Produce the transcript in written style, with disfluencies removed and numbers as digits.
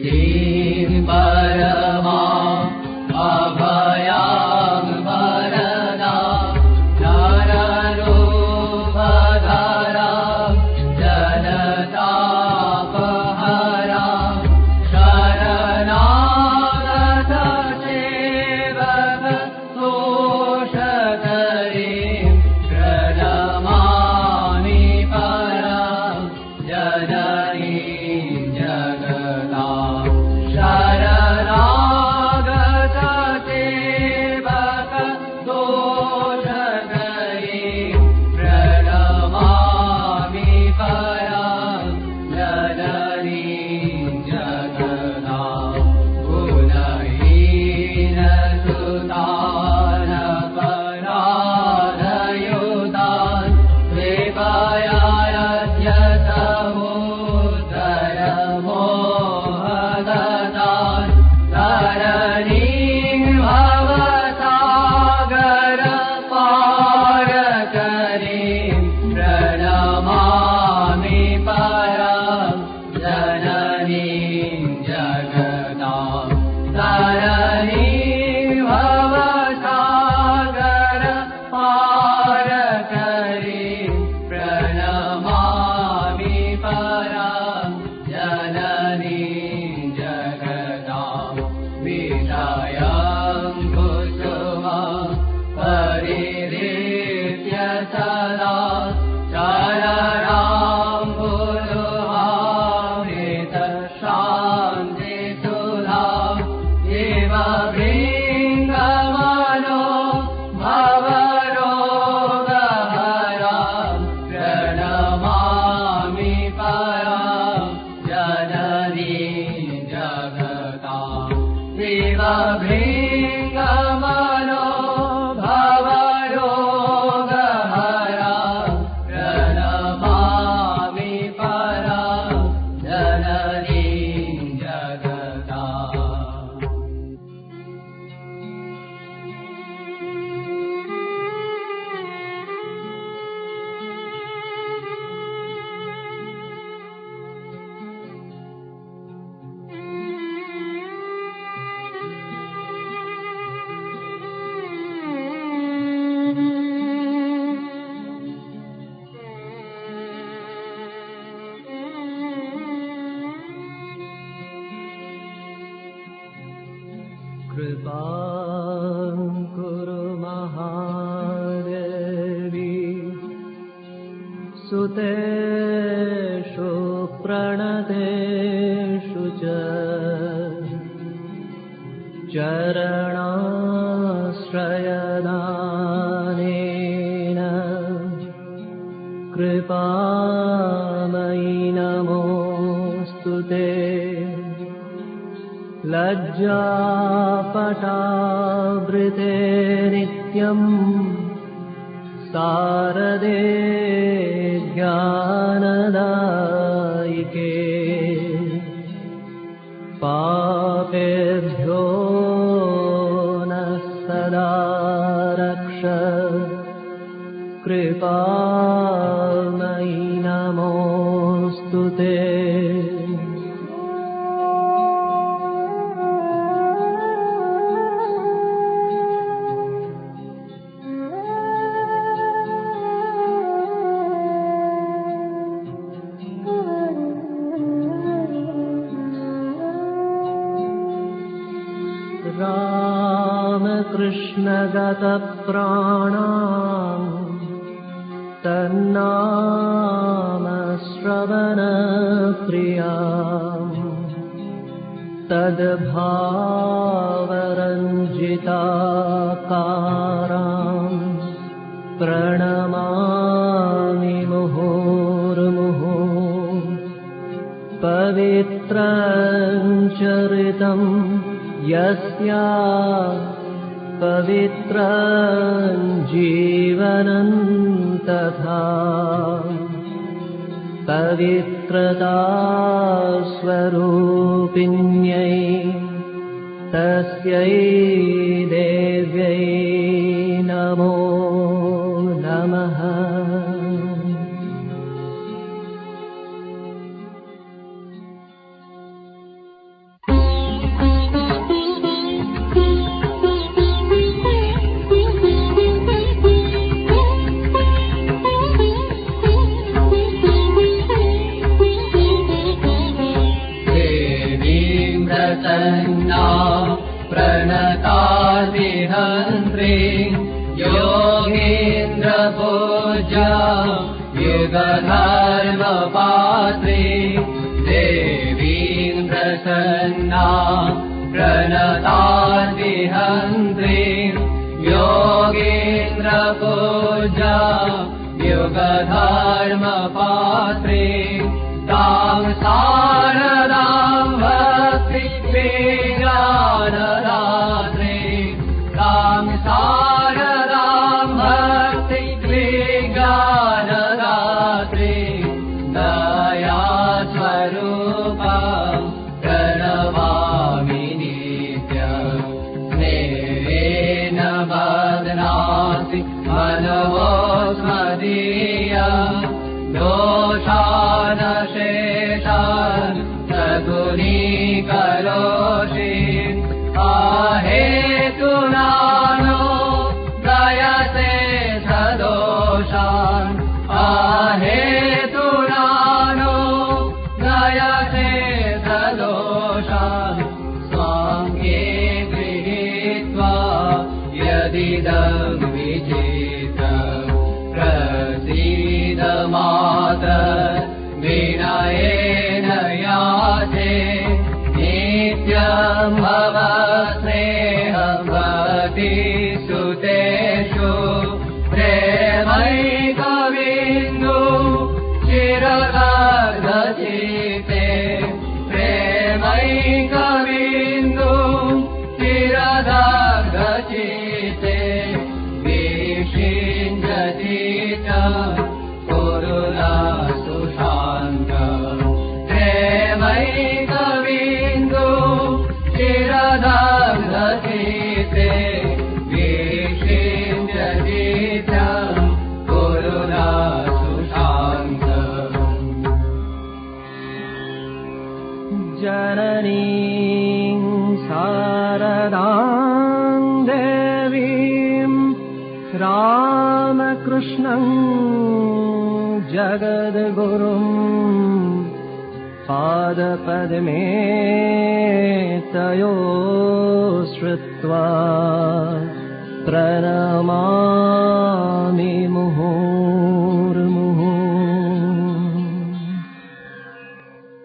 प्रीतिं परमा अभयां वरदा नररूपधरा जलतापहरा शरणागत सेवक तोषकरीं प्रणमामि परां जननीं जगतां शरणागत सेवक तोषकरीं प्रणमामि परां जननीं जगतां गुणहीनसुतान् अपराधयुतान् कृपया यद्यतमुदरमोहगतान् तरणीं भवसागर पारकरीं प्रणमामि परां जननीं जगतां तरणीं भवसागर पारकरीं प्रणमामि परां जननीं जगतां विषयं कुसुमं परिहृत्य सदा चरणाम्बुरुहामृतशान्तिसुधां इव भृङ्गमनो भवरोगहरां प्रणमामि परां जननीं जगतां इव भृङ्गमनो भवरोगहरां प्रणमामि परां जननीं जगताम् कृपां कुरु महादेवी सुतेषु प्रणतेषु च चरणाश्रयदानेन कृपामयि नमोऽस्तु ते लज्जापटावृते नित्यं शारदे ज्ञानदायिके पापेभ्यो नः सदा रक्ष कृपामयि नमोऽस्तु ते रामकृष्णगतप्राणां तन्नामश्रवणप्रियां तद्भावरञ्जिताकारां प्रणमामि मुहुर्मुहुः पवित्रं चरितं यस्या पवित्रं जीवनं तथा पवित्रता स्वरूपिण्यै तस्यै देव्यै नमो नमः। युगधर्मपात्री देवीं प्रसन्ना प्रणताद्विहन्त्री योगीन्द्रपूजा युगधर्मपात्री तां शारदां भक्तिज्ञानदात्री तां शारदां भक्तिज्ञानदात्री दयास्वरूपा प्रणमामि नित्यं स्नेहेन बध्नासि मनोस्मदीयम् दोषानशेषान् सगुणीकरोषि आहेतुनानो दयसे सदोषान् आहेतुनानो दयसे सदोषान् स्वाङ्गे गृहीत्वा यदिदं विचित्रम् प्रसीद मातर् विनयेन याचे नित्यं भव स्नेहं भक्तिसुतेषु प्रेमैकबिन्दु चिरदर्शचिते प्रेमैकबिन्दु चिरदर्शचिते कुरुना सुशान्तम् प्रेमैकबिन्दु चिरदर्शचिते विषिञ्जतीर्थं कुरुना सुशान्तम् जननीं शारदां देवीं रामकृष्णं जगद्गुरुं पादपद्मे तयो श्रुत्वा प्रणमा